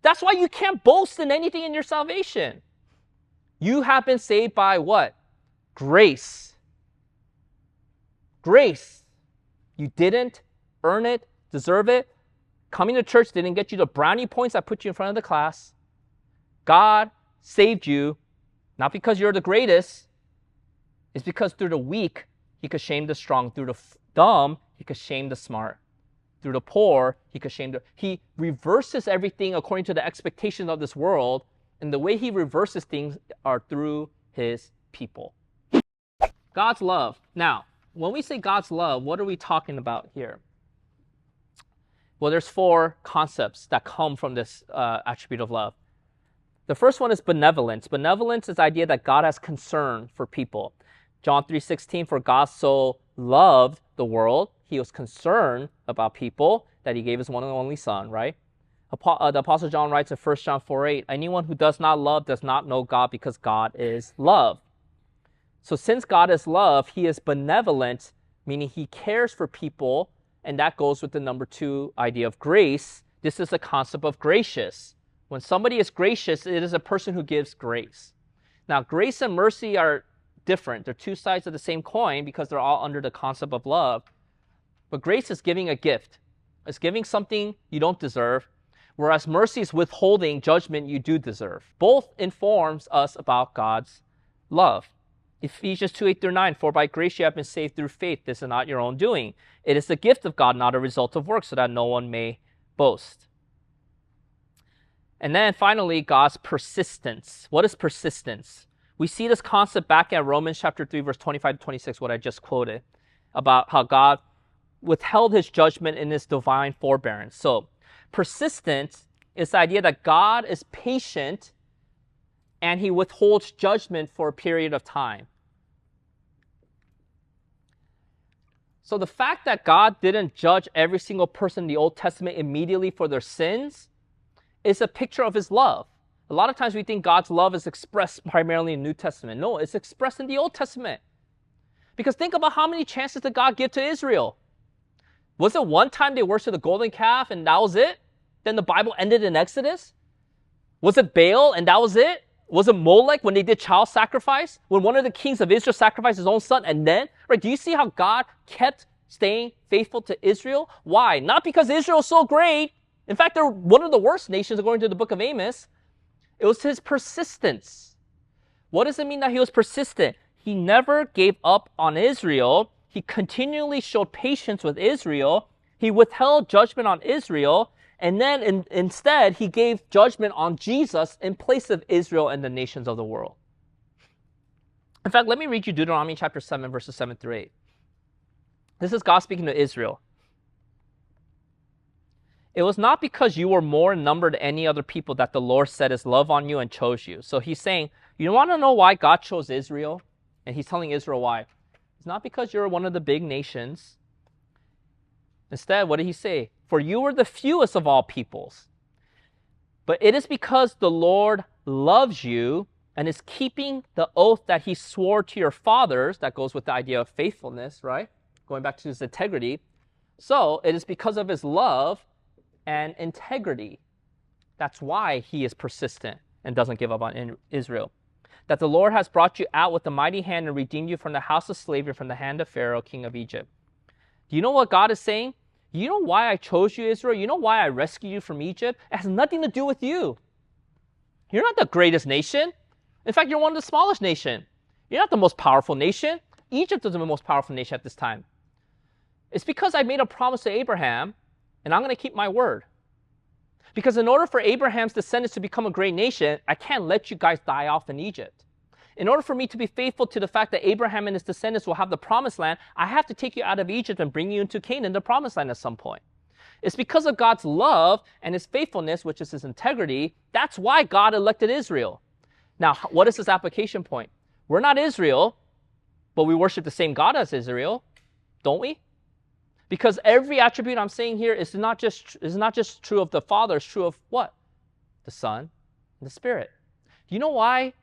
That's why you can't boast in anything in your salvation. You have been saved by what? Grace. Grace. You didn't earn it, deserve it. Coming to church didn't get you the brownie points that put you in front of the class. God saved you, not because you're the greatest. It's because through the weak, he could shame the strong. Through the dumb, he could shame the smart. Through the poor, he could shame the... He reverses everything according to the expectations of this world. And the way he reverses things are through his people. God's love. Now, when we say God's love, what are we talking about here? Well, there's 4 concepts that come from this attribute of love. The first one is benevolence. Benevolence is the idea that God has concern for people. John 3:16, for God so loved the world, he was concerned about people that he gave his one and only son, right? The Apostle John writes in 1 John 4:8, anyone who does not love does not know God because God is love. So since God is love, he is benevolent, meaning he cares for people, and that goes with the number 2 idea of grace. This is the concept of gracious. When somebody is gracious, it is a person who gives grace. Now, grace and mercy are different. They're 2 sides of the same coin because they're all under the concept of love. But grace is giving a gift. It's giving something you don't deserve, whereas mercy is withholding judgment you do deserve. Both informs us about God's love. Ephesians 2:8-9, for by grace you have been saved through faith. This is not your own doing. It is the gift of God, not a result of works, so that no one may boast. And then finally, God's persistence. What is persistence? We see this concept back at Romans chapter 3, verse 25-26, what I just quoted, about how God withheld his judgment in his divine forbearance. So persistence is the idea that God is patient and he withholds judgment for a period of time. So the fact that God didn't judge every single person in the Old Testament immediately for their sins is a picture of his love. A lot of times we think God's love is expressed primarily in the New Testament. No, it's expressed in the Old Testament. Because think about how many chances did God give to Israel? Was it one time they worshiped the golden calf and that was it? Then the Bible ended in Exodus? Was it Baal and that was it? Was it Molech when they did child sacrifice? When one of the kings of Israel sacrificed his own son and then? Right? Do you see how God kept staying faithful to Israel? Why? Not because Israel is so great. In fact, they're one of the worst nations according to the book of Amos. It was his persistence. What does it mean that he was persistent? He never gave up on Israel. He continually showed patience with Israel. He withheld judgment on Israel. And then instead, he gave judgment on Jesus in place of Israel and the nations of the world. In fact, let me read you Deuteronomy chapter 7, verses 7-8. This is God speaking to Israel. It was not because you were more in number than any other people that the Lord set his love on you and chose you. So he's saying, you want to know why God chose Israel? And he's telling Israel why. It's not because you're one of the big nations. Instead, what did he say? For you were the fewest of all peoples. But it is because the Lord loves you and is keeping the oath that he swore to your fathers. That goes with the idea of faithfulness, right? Going back to his integrity. So it is because of his love and integrity. That's why he is persistent and doesn't give up on Israel. That the Lord has brought you out with a mighty hand and redeemed you from the house of slavery, from the hand of Pharaoh, king of Egypt. Do you know what God is saying? You know why I chose you, Israel? You know why I rescued you from Egypt? It has nothing to do with you. You're not the greatest nation. In fact, you're one of the smallest nations. You're not the most powerful nation. Egypt is the most powerful nation at this time. It's because I made a promise to Abraham, and I'm going to keep my word. Because in order for Abraham's descendants to become a great nation, I can't let you guys die off in Egypt. In order for me to be faithful to the fact that Abraham and his descendants will have the promised land, I have to take you out of Egypt and bring you into Canaan, the promised land at some point. It's because of God's love and his faithfulness, which is his integrity, that's why God elected Israel. Now, what is his application point? We're not Israel, but we worship the same God as Israel, don't we? Because every attribute I'm saying here is not just true of the Father, it's true of what? The Son and the Spirit. Do you know why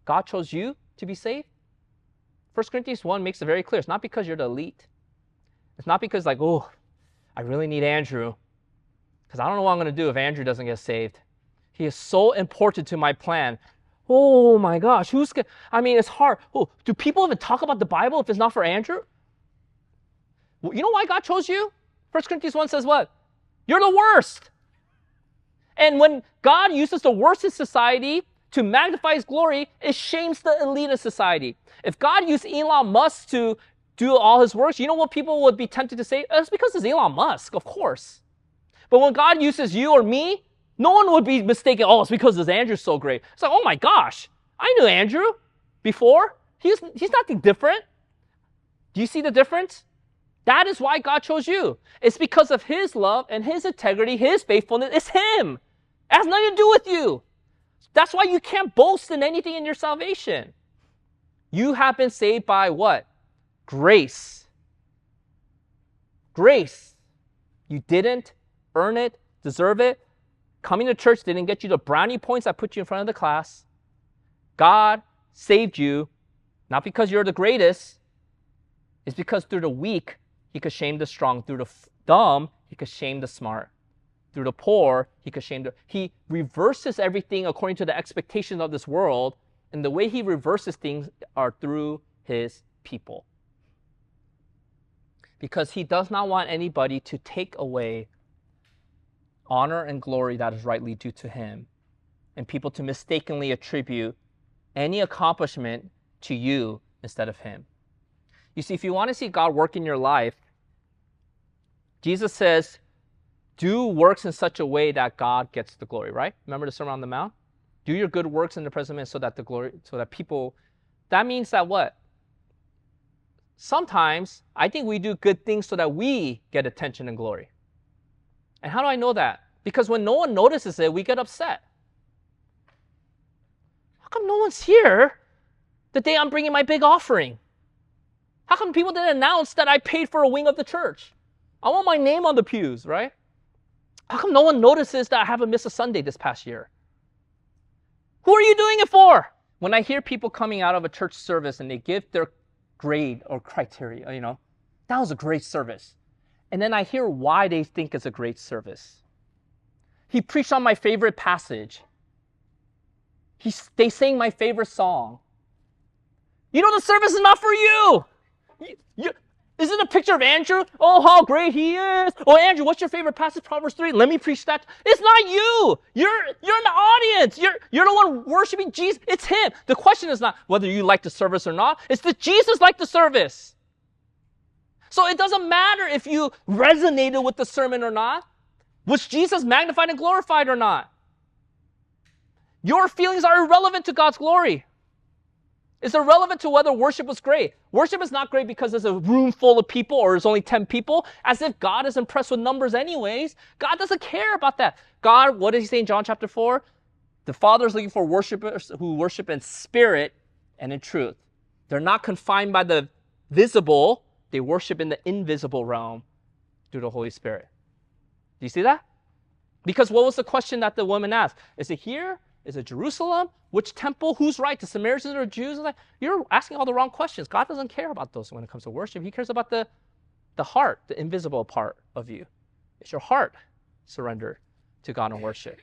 God chose you to be saved? 1 Corinthians 1 makes it very clear. It's not because you're the elite. It's not because like, oh, I really need Andrew. Because I don't know what I'm going to do if Andrew doesn't get saved. He is so important to my plan. Oh my gosh, it's hard. Oh, do people even talk about the Bible if it's not for Andrew? Well, you know why God chose you? 1 Corinthians 1 says what? You're the worst. And when God uses the worst in society to magnify his glory, it shames the elite in society. If God used Elon Musk to do all his works, you know what people would be tempted to say? It's because it's Elon Musk, of course. But when God uses you or me, no one would be mistaken, oh, it's because this Andrew's so great. It's like, oh my gosh, I knew Andrew before. He's nothing different. Do you see the difference? That is why God chose you. It's because of his love and his integrity, his faithfulness. It's him. It has nothing to do with you. That's why you can't boast in anything in your salvation. You have been saved by what? Grace. Grace. You didn't earn it, deserve it. Coming to church didn't get you the brownie points that put you in front of the class. God saved you, not because you're the greatest. It's because through the weak, he could shame the strong. Through the dumb, he could shame the smart. Through the poor, he could shame He reverses everything according to the expectations of this world. And the way he reverses things are through his people. Because he does not want anybody to take away honor and glory that is rightly due to him, and people to mistakenly attribute any accomplishment to you instead of him. You see, if you want to see God work in your life, Jesus says, do works in such a way that God gets the glory, right? Remember the Sermon on the Mount? Do your good works in the present moment that means that what? Sometimes I think we do good things so that we get attention and glory. And how do I know that? Because when no one notices it, we get upset. How come no one's here the day I'm bringing my big offering? How come people didn't announce that I paid for a wing of the church? I want my name on the pews, right? How come no one notices that I haven't missed a Sunday this past year? Who are you doing it for? When I hear people coming out of a church service and they give their grade or criteria, that was a great service. And then I hear why they think it's a great service. He preached on my favorite passage. They sang my favorite song. The service is not for you. Is it a picture of Andrew? Oh, how great he is. Oh, Andrew, what's your favorite passage? Proverbs 3. Let me preach that. It's not you. You're in the audience. You're the one worshiping Jesus. It's him. The question is not whether you like the service or not. It's that Jesus liked the service. So it doesn't matter if you resonated with the sermon or not. Was Jesus magnified and glorified or not? Your feelings are irrelevant to God's glory. It's irrelevant to whether worship was great. Worship is not great because there's a room full of people or there's only 10 people, as if God is impressed with numbers anyways. God doesn't care about that. God, what does he say in John chapter 4? The Father is looking for worshipers who worship in spirit and in truth. They're not confined by the visible. They worship in the invisible realm through the Holy Spirit. Do you see that? Because what was the question that the woman asked? Is it here? Is it Jerusalem? Which temple? Who's right? The Samaritans or Jews? You're asking all the wrong questions. God doesn't care about those when it comes to worship. He cares about the heart, the invisible part of you. It's your heart surrendered to God in worship.